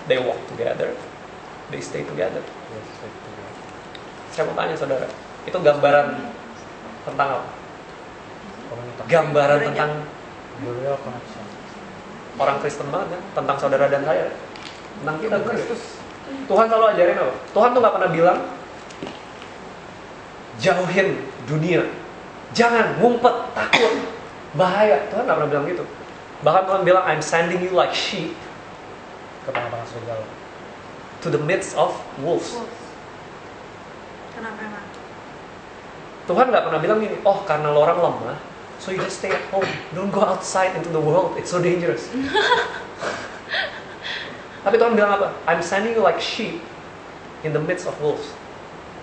they walk together, they stay together. Saya mau tanya saudara, itu gambaran tentang apa? Gambaran tentang The real connection. orang Kristen banget kan? Tentang saudara dan saya. Tentang kita Kristus. Tuhan selalu ajarin apa? Tuhan tuh nggak pernah bilang jauhin dunia, jangan ngumpet, takut, bahaya. Tuhan nggak pernah bilang gitu. Bahkan Tuhan bilang I'm sending you like sheep Ke tengah-tengah serigala. to the midst of wolves. Kenapa emang? Tuhan nggak pernah bilang gini, oh karena lo orang lemah, so you just stay at home, don't go outside into the world, it's so dangerous. Tapi Tuhan bilang apa? I'm sending you like sheep in the midst of wolves.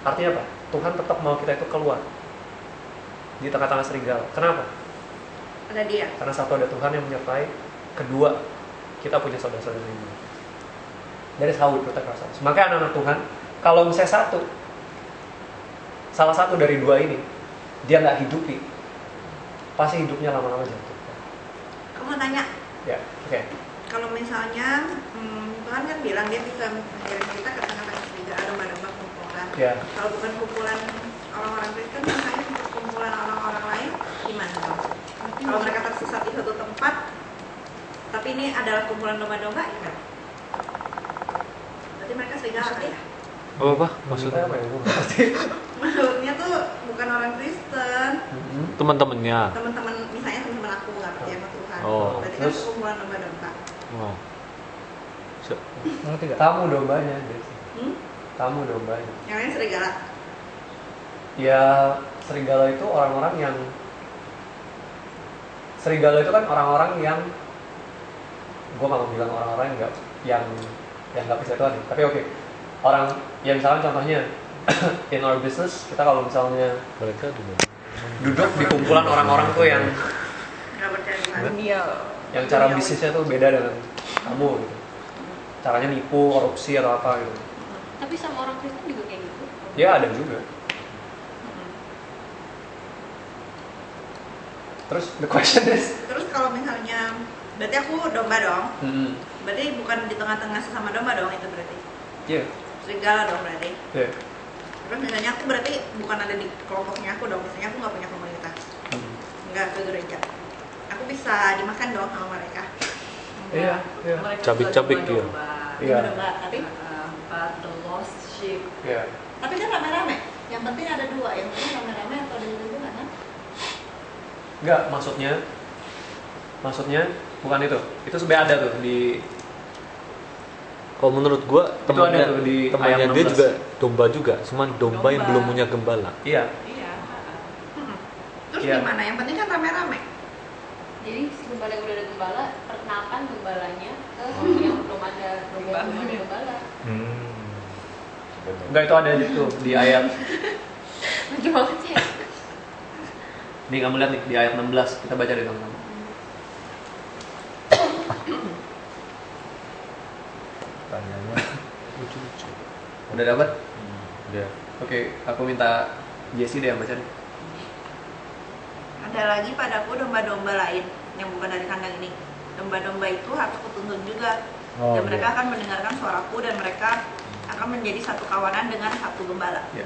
Artinya apa? Tuhan tetap mau kita itu keluar. di tengah-tengah serigala. Kenapa? Ada dia. Karena satu ada Tuhan yang menyertai, kedua kita punya saudara-saudara ini. That is how we protect ourselves. Makanya anak-anak Tuhan, kalau misalnya salah satu dari dua ini dia nggak hidupi, pasti hidupnya lama-lama jatuh. Kamu tanya, Ya, oke. kalau misalnya Tuhan kan bilang dia bisa mengirim kita ke tengah-tengah serigala, domba-domba kumpulan. Ya. Kalau bukan kumpulan orang-orang Kristen, misalnya kumpulan orang-orang lain, gimana dong? Kalau mereka tersesat di suatu tempat, tapi ini adalah kumpulan domba-domba, ya kan? Berarti mereka serigala ya? Apa maksudnya? Apa ya? Gue nggak ngerti. Maksudnya tuh bukan orang Kristen, Teman-temannya. teman-teman, misalnya teman-teman aku nggak percaya sama Tuhan. Oh. Berarti kan Terus? kumpulan domba-domba. Oh. Ngerti gak? Tamu dombanya, Desi. Hmm? Tamu dombanya. Yang lain serigala. Ya, serigala itu orang-orang yang serigala itu kan orang-orang yang gue nggak mau bilang orang-orang yang nggak percaya Tuhan, tapi oke. Orang yang misalnya contohnya in our business, kita kalau misalnya Mereka duduk di kumpulan orang-orang tuh yang Nggak percaya Tuhan. Dunia. cara bisnisnya tuh beda dengan kamu gitu. Caranya nipu, korupsi atau apa gitu. Tapi sama orang Kristen juga kayak gitu. Ya ada juga. Terus the question is, Terus kalau misalnya, berarti aku domba dong. Berarti bukan di tengah-tengah sesama domba dong itu berarti. Iya, Serigala dong berarti. iya. Terus misalnya aku berarti bukan ada di kelompoknya aku dong. Misalnya aku nggak punya komunitas, nggak ke gereja. Aku bisa dimakan dong sama mereka. Iya, iya. Mereka Cabik-cabik juga dia. domba. Iya. Domba, tapi But the lost sheep. Iya. tapi kan rame-rame. Yang penting ada dua. Yang penting rame-rame atau ada dua kan? Enggak, maksudnya bukan itu. Itu sebenarnya ada tuh di Kalau menurut gua Itu ada tuh di temannya ayat dia 16. juga domba juga, cuman domba yang Domba. belum punya gembala. iya. Iya. Terus Iya. gimana? Yang penting kan rame-rame. Jadi si gembala yang udah ada gembala, perkenalkan gembalanya ke yang belum ada gembala. Enggak, itu ada itu di ayat. Lucu banget sih ya. Nih kamu lihat nih di ayat 16, kita baca deh teman-teman. Tanyanya lucu-lucu. Udah dapat? Dia. Oke, aku minta Jessie deh yang baca nih. Ada lagi padaku domba-domba lain yang bukan dari kandang ini. Domba-domba itu aku tuntun juga. Dan mereka akan mendengarkan suaraku dan mereka akan menjadi satu kawanan dengan satu gembala. Ya.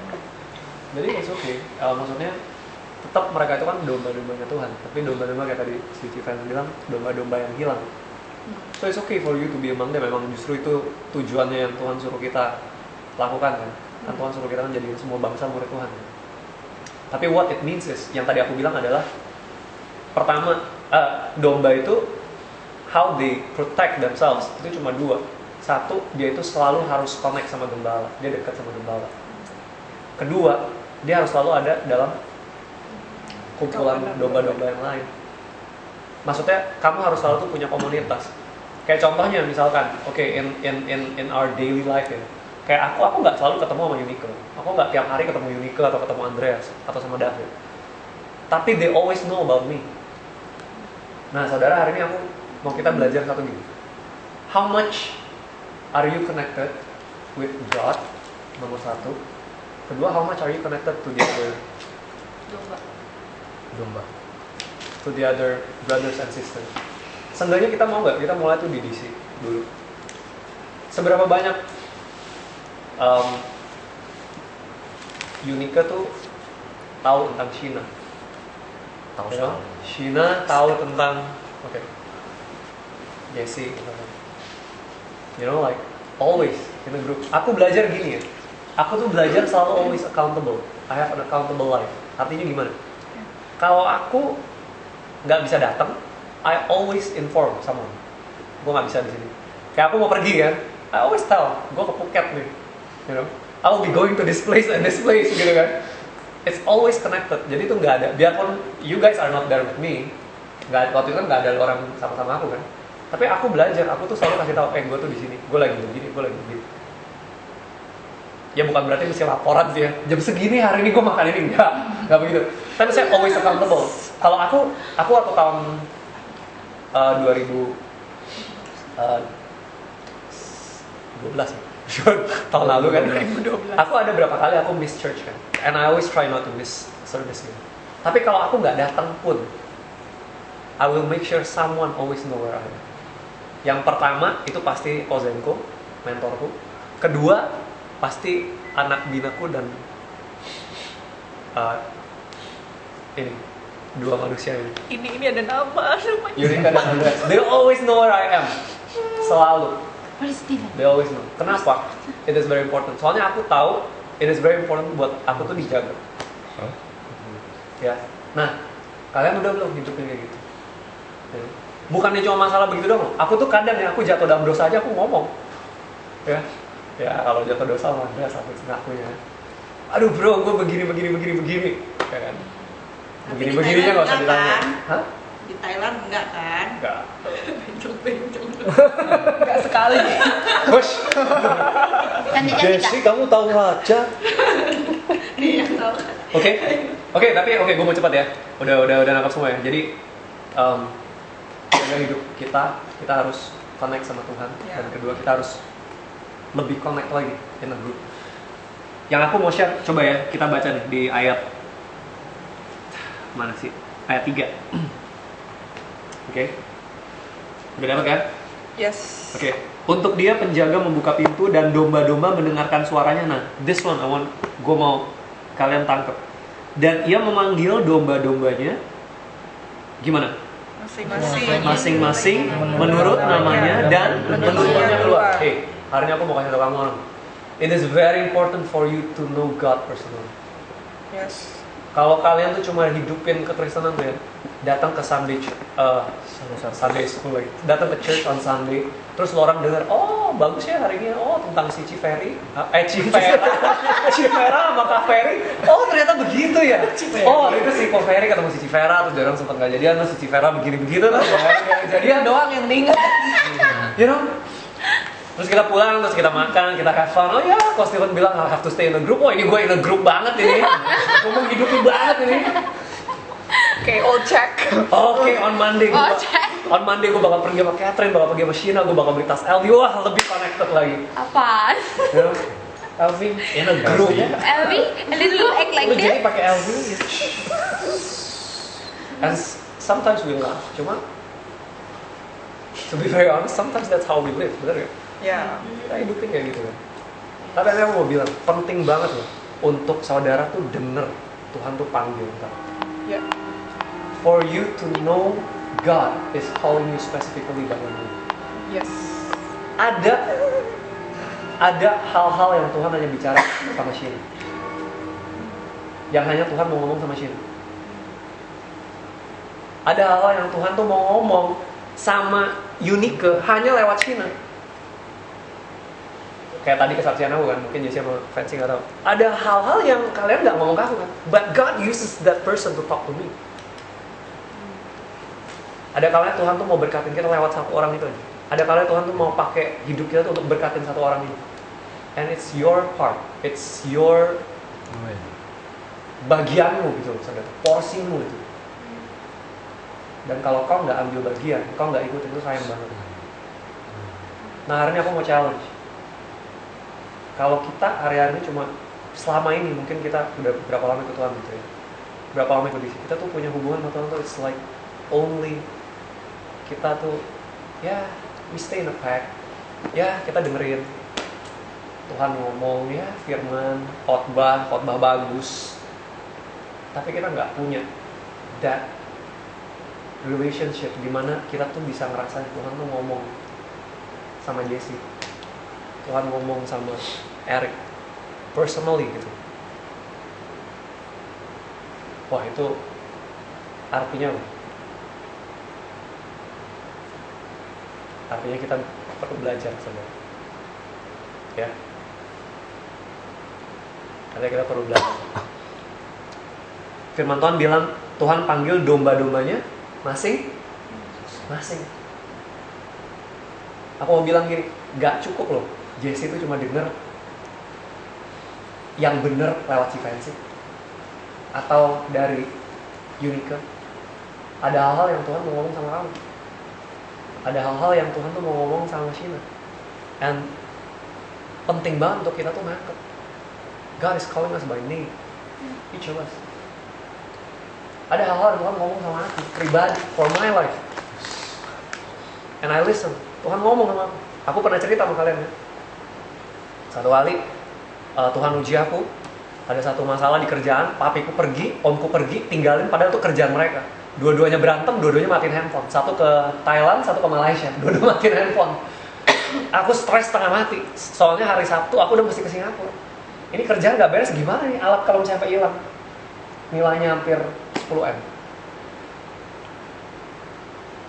Jadi it's okay. Maksudnya tetap mereka itu kan domba-dombanya Tuhan, tapi domba-domba kayak tadi si Civan bilang, domba-domba yang hilang. So it's okay for you to be among them. Memang justru itu tujuannya yang Tuhan suruh kita lakukan kan. Kan Tuhan suruh kita kan jadiin semua bangsa murid Tuhan. Tapi what it means is, yang tadi aku bilang adalah pertama, domba itu how they protect themselves itu cuma dua. Satu, dia itu selalu harus connect sama gembala, dia dekat sama gembala. Kedua, dia harus selalu ada dalam kumpulan domba-domba yang lain. Maksudnya kamu harus selalu tuh punya komunitas. Kayak contohnya misalkan, oke, in our daily life ya. Kayak aku nggak selalu ketemu sama Unique. Aku nggak tiap hari ketemu Unique atau ketemu Andreas atau sama David. Tapi they always know about me. Nah, saudara, hari ini aku mau kita belajar satu gini. How much are you connected with God? Nomor satu. Kedua, how much are you connected to the other Domba. to the other brothers and sisters? Seenggaknya kita mau nggak kita mulai tuh di DC dulu. Seberapa banyak Unique tuh tahu tentang Sheena? Tahu You know? sekali. Sheena tahu tentang Jessie, you know, like always in a group. Aku belajar gini ya. Aku tuh belajar selalu always accountable. I have an accountable life. Artinya gimana? Kalau aku nggak bisa datang, I always inform someone. Gue nggak bisa di sini. Kayak aku mau pergi kan, I always tell. Gue ke Phuket nih, you know. I will be going to this place and this place, gitu kan. It's always connected. Jadi itu nggak ada. Biarpun you guys are not there with me, waktu itu kan nggak ada orang sama-sama aku kan. Tapi aku belajar. Aku tuh selalu kasih tahu, gue tuh di sini. Gue lagi begini, gue lagi begini. Ya bukan berarti mesti laporan sih ya. Jam segini hari ini gue makan ini, enggak begitu. Tapi saya always accountable. Kalau aku waktu tahun 2012 ya. Tahun lalu kan. 2012. Aku ada berapa kali aku miss church kan. And I always try not to miss service gitu. Tapi kalau aku nggak datang pun, I will make sure someone always know where I am. Yang pertama itu pasti Kozenko, mentorku. Kedua pasti anak binaku dan ini dua manusia ini. Ini ada nama namanya. Yurika dan Andreas. They always know where I am. Selalu. What is Steven? They always know. Kenapa? It is very important. Soalnya aku tahu it is very important buat aku tuh dijaga. Ya. Nah, kalian udah belum hidupnya kayak gitu? Ya. Bukannya cuma masalah begitu dong. Aku tuh kadang ya aku jatuh dalam dosa aja aku ngomong. Ya. Ya kalau jatuh dosa mah udah sampai ngakunya. Aduh bro, gue begini. Ya kan? Tapi di Begininya Thailand nggak usah enggak ditanya. kan? Hah? Di Thailand enggak kan? Enggak. Enggak sekali. Hush. Cantik-cantik kak? kamu tahu raja? Iya tahu. Oke, tapi gue mau cepat ya. Udah nangkap semua ya. Jadi jaga hidup kita harus connect sama Tuhan. Ya. Dan kedua kita harus lebih connect lagi in a group. Yang aku mau share, coba ya kita baca nih di ayat mana sih? Ayat 3. Oke. Udah dapat kan? Yes. Oke. Untuk dia penjaga membuka pintu dan domba-domba mendengarkan suaranya. Nah, this one gue mau kalian tangkap. Dan ia memanggil domba-dombanya gimana? Masing-masing menurut namanya dan menurutnya keluar. Hari ini aku mau kasih tahu kamu orang. It is very important for you to know God personally. Yes. Kalau kalian tuh cuma hidupin kekristenan tuh ya, datang ke Sunday school lagi, datang ke church on Sunday, terus lo orang dengar, oh bagus ya hari ini, oh tentang si Ciferi, Cifera sama Kak Ferry, oh ternyata begitu ya, oh itu si Kak Ferry ketemu si Cifera, terus jarang sempat nggak jadian, terus si Cifera begini-begitu, terus jadian doang yang diingat, you know? Terus kita pulang, terus kita makan, kita have fun. Oh ya, Coach Steven bilang I have to stay in a group. Oh ini gue in a group banget ini. Gue mau hidupi banget ini. Oke, all check. Oke, on Monday gue bakal pergi sama Catherine, bakal pergi sama Sheena, gue bakal beli tas Elvi. Wah, lebih connected lagi. Apaan? You know? Elvi in a group. Elvi? And then you act like Lu jadi this? pakai Elvi. And sometimes we laugh, cuma to be very honest, sometimes that's how we live, bener gak? Ya. Kita hidupin kayak gitu kan. Tapi aku mau bilang, penting banget loh untuk saudara tuh denger Tuhan tuh panggil ntar. Ya. For you to know God is calling you specifically by name. Yes. Ada hal-hal yang Tuhan hanya bicara sama Shin. Yang hanya Tuhan mau ngomong sama Shin. Ada hal-hal yang Tuhan tuh mau ngomong sama Yunike hanya lewat Shina. Kayak tadi kesaksian aku kan, mungkin Jessie sama Fancy nggak tahu. Ada hal-hal yang kalian nggak ngomong ke aku kan, but God uses that person to talk to me. Ada kalanya Tuhan tuh mau berkatin kita lewat satu orang itu aja. Ada kalanya Tuhan tuh mau pakai hidup kita tuh untuk berkatin satu orang itu. And it's your part, it's your bagianmu gitu, saudara, porsimu itu. Dan kalau kau nggak ambil bagian, kau nggak ikut itu sayang banget. Nah hari ini aku mau challenge. Kalau kita hari-hari ini cuma selama ini mungkin kita udah berapa lama ikut Tuhan gitu ya, berapa lama ikut di sini, kita tuh punya hubungan sama Tuhan tuh it's like only kita tuh ya we stay in a pack, ya kita dengerin Tuhan ngomong ya firman, khotbah bagus, tapi kita nggak punya that relationship di mana kita tuh bisa ngerasain Tuhan tuh ngomong sama Jessie, Tuhan ngomong sama Eric personally gitu. Wah itu artinya apa? Artinya kita perlu belajar saudara. Ya. Artinya kita perlu belajar. Firman Tuhan bilang Tuhan panggil domba-dombanya masing-masing. Aku mau bilang gini, gak cukup loh Jessie itu cuma denger yang bener lewat Civensi atau dari Unica. Ada hal-hal yang Tuhan mau ngomong sama kamu. Ada hal-hal yang Tuhan tuh mau ngomong sama Sheena. And penting banget untuk kita tuh nangkep. God is calling us by name. Each of us. Ada hal-hal yang Tuhan ngomong sama aku pribadi, for my life. And I listen. Tuhan ngomong sama aku. Aku pernah cerita sama kalian ya. Satu kali Tuhan uji aku. Ada satu masalah di kerjaan, papiku pergi, omku pergi, tinggalin padahal itu kerjaan mereka. Dua-duanya berantem, dua-duanya matiin handphone. Satu ke Thailand, satu ke Malaysia. Dua-dua matiin handphone. Aku stres setengah mati. Soalnya hari Sabtu aku udah mesti ke Singapura. Ini kerjaan gak beres, gimana nih alat kalau sampai hilang? Nilainya hampir 10M.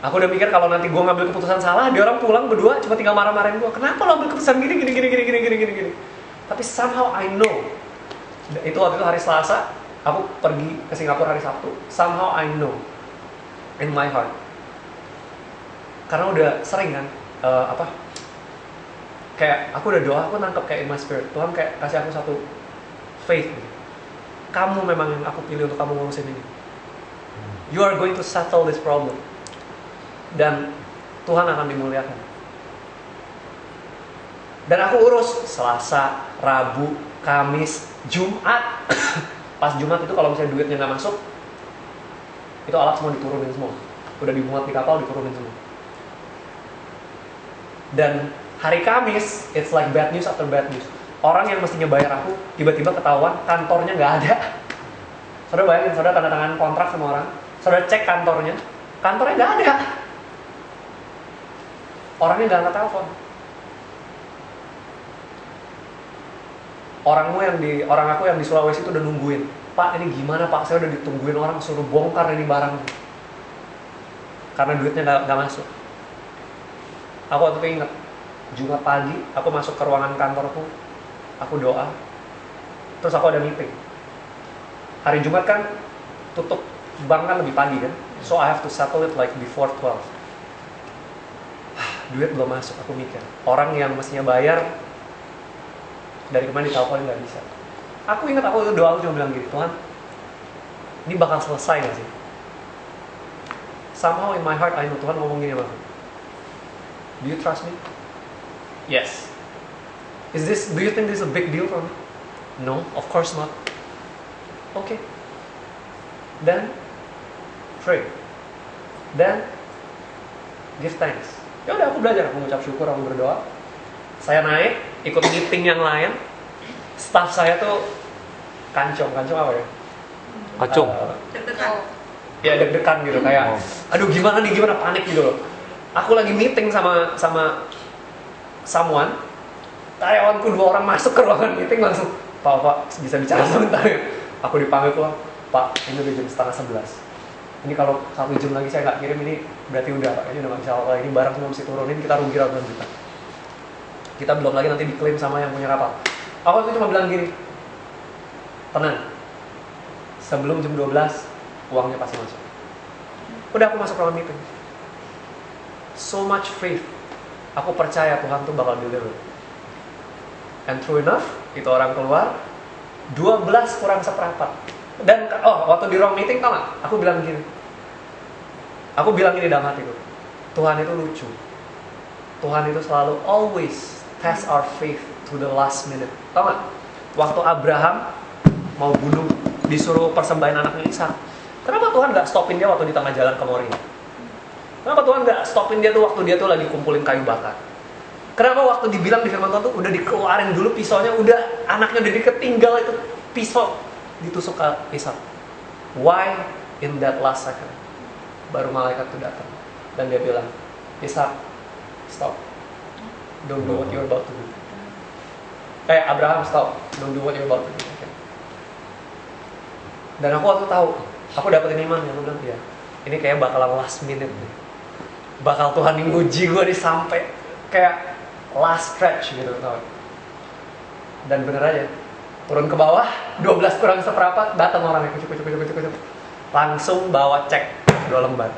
Aku udah mikir kalau nanti gue ngambil keputusan salah, dia orang pulang berdua cuma tinggal marah-marahin gue. Kenapa lo ambil keputusan gini. Tapi somehow I know. Itu waktu itu hari Selasa, aku pergi ke Singapura hari Sabtu. Somehow I know in my heart. Karena udah sering kan, kayak aku udah doa, aku nangkep kayak in my spirit. Tuhan kayak kasih aku satu faith. Kamu memang yang aku pilih untuk kamu ngurusin ini. You are going to settle this problem. Dan Tuhan akan dimuliakan. Dan aku urus Selasa, Rabu, Kamis, Jumat. Pas Jumat itu kalau misalnya duitnya nggak masuk, itu alat semua diturunin semua. Udah dimuat di kapal, diturunin semua. Dan hari Kamis, it's like bad news after bad news. Orang yang mestinya bayar aku, tiba-tiba ketahuan kantornya nggak ada. Saudara bayangin, saudara tanda tangan kontrak sama orang, saudara cek kantornya nggak ada. Orangnya nggak angkat telepon. Orang aku yang di Sulawesi itu udah nungguin. Pak, ini gimana Pak? Saya udah ditungguin orang, suruh bongkar ini barang. Karena duitnya nggak masuk. Aku waktu itu ingat, Jumat pagi, aku masuk ke ruangan kantorku, aku doa, terus aku ada meeting. Hari Jumat kan tutup bank kan lebih pagi kan, so I have to settle it like before 12. Duit belum masuk, aku mikir. Orang yang mestinya bayar, dari kemarin diteleponin nggak bisa. Aku ingat aku itu doa, aku cuma bilang gini, Tuhan, ini bakal selesai nggak sih? Somehow in my heart, I know Tuhan ngomong gini sama aku. Do you trust me? Yes. Do you think this is a big deal for me? No, of course not. Okay. Then, pray. Then, give thanks. Ya udah, aku belajar, aku mengucap syukur, aku berdoa. Saya naik, ikut meeting yang lain. Staff saya tuh kancong apa ya? Kacung. Deg-degan. Ya deg-degan gitu, kayak aduh gimana panik gitu loh. Aku lagi meeting sama someone, karyawanku 2 orang masuk ke ruangan meeting langsung, Pak, bisa bicara sebentar ya? Aku dipanggil keluar, Pak, ini udah jam 10:30. Ini kalau 1 jam lagi saya nggak kirim, ini berarti udah Pak, ini udah nggak bisa apa-apa, ini barang semua mesti turunin, kita rugi ratusan juta. Kita belum lagi nanti diklaim sama yang punya kapal. Aku itu cuma bilang gini, tenang, sebelum jam 12, uangnya pasti masuk. Udah aku masuk ruangan meeting. So much faith. Aku percaya Tuhan tuh bakal deliver. And true enough, itu orang keluar 12 kurang seperempat. Dan waktu di ruang meeting tau gak? Aku bilang gini. Aku bilang gini dalam hatiku. Tuhan itu lucu. Tuhan itu selalu always test our faith to the last minute. Tau gak? Waktu Abraham mau bunuh, disuruh persembahin anaknya Ishak. Kenapa Tuhan gak stopin dia waktu di tengah jalan ke Moria? Kenapa Tuhan gak stopin dia tuh waktu dia tuh lagi kumpulin kayu bakar? Kenapa waktu dibilang di firman Tuhan tuh udah dikeluarin dulu pisaunya, udah anaknya udah diketinggal itu pisau ditusuk ke Ishak? Why in that last second? Baru malaikat tuh datang dan dia bilang, Ishak, stop. Don't do what you're about to do. Abraham, stop. Don't do what you're about to do. Okay. Dan aku waktu tahu, aku dapetin iman yang bilang, ya, ini kayak bakalan last minute nih. Bakal Tuhan yang nguji gue nih sampai kayak last stretch gitu, tau. Dan bener aja, turun ke bawah, 12 kurang seperempat, datang orangnya, kucuk. Langsung bawa cek 2 lembar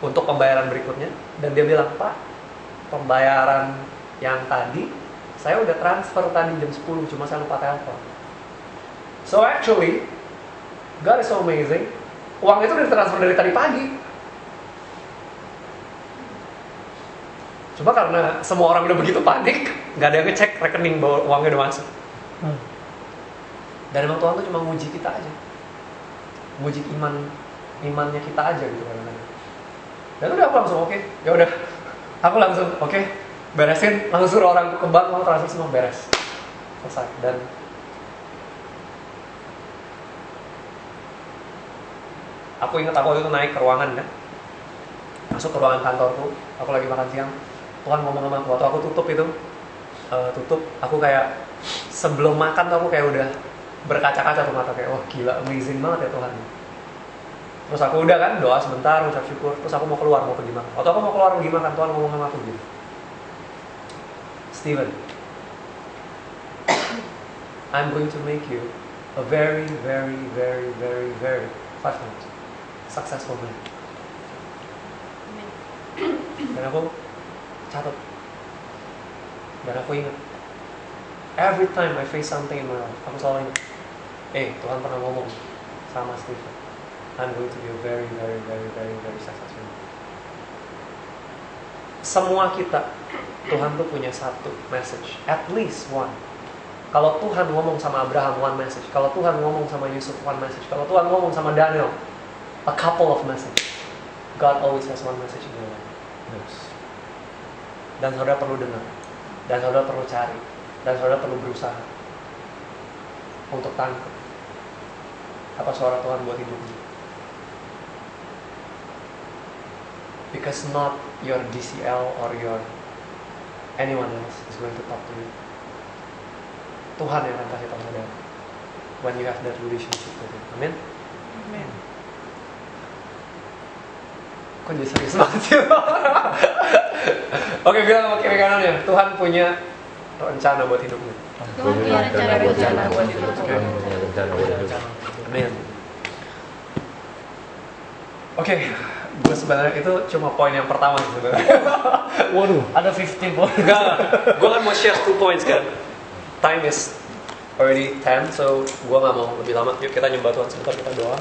untuk pembayaran berikutnya. Dan dia bilang, Pak, pembayaran yang tadi Saya udah transfer tadi jam 10, cuma saya lupa telepon. So actually, God is so amazing. Uang itu udah transfer dari tadi pagi. Cuma karena semua orang udah begitu panik, nggak ada yang ngecek rekening bahwa uangnya udah masuk. Dan emang Tuhan tuh cuma nguji kita aja, nguji imannya kita aja gitu kadang-kadang. Dan udah aku langsung oke, ya udah, aku langsung oke, beresin, langsung suruh orang ke bank mau transfer semua beres, selesai. Dan aku ingat aku waktu itu naik ke ruangan kan, masuk ke ruangan kantorku, aku lagi makan siang, Tuhan ngomong sama aku, waktu aku tutup itu, aku kayak sebelum makan tuh aku kayak udah berkaca-kaca tuh mata kayak wah gila amazing banget ya Tuhan. Terus aku udah kan doa sebentar, ucap syukur, terus aku mau keluar mau pergi makan. Waktu aku mau keluar pergi makan, Tuhan ngomong sama aku gitu, Steven, I'm going to make you a very very very very very 5 times successful man. Dan aku catat, dan aku ingat every time I face something in my life, aku selalu ingat, Tuhan pernah ngomong sama Stephen, I'm going to be a very very very very very successful man. Semua kita, Tuhan tuh punya satu message, at least one. Kalau Tuhan ngomong sama Abraham, one message. Kalau Tuhan ngomong sama Yusuf, one message. Kalau Tuhan ngomong sama Daniel, a couple of message. God always has one message in your life. Yes. Dan saudara perlu dengar, dan saudara perlu cari, dan saudara perlu berusaha untuk tangkap apa suara Tuhan buat hidupmu. Because not your DCL or your anyone else is going to talk to you. Tuhan yang akan kasih tahu saudara when you have that relationship with Him. Amin. Amen. Kok jadi serius banget sih? Oke, bilang sama kiri kanannya, Tuhan punya rencana buat hidupnya. Tuhan punya rencana buat hidup. Tuhan punya rencana buat hidup. Amin. Oke, gue sebenarnya itu cuma poin yang pertama sebenarnya. Waduh. Ada 50 poin. Enggak, gue kan mau share 2 points kan. Time is already 10, so gue gak mau lebih lama. Yuk kita nyembah Tuhan sebentar, kita doa.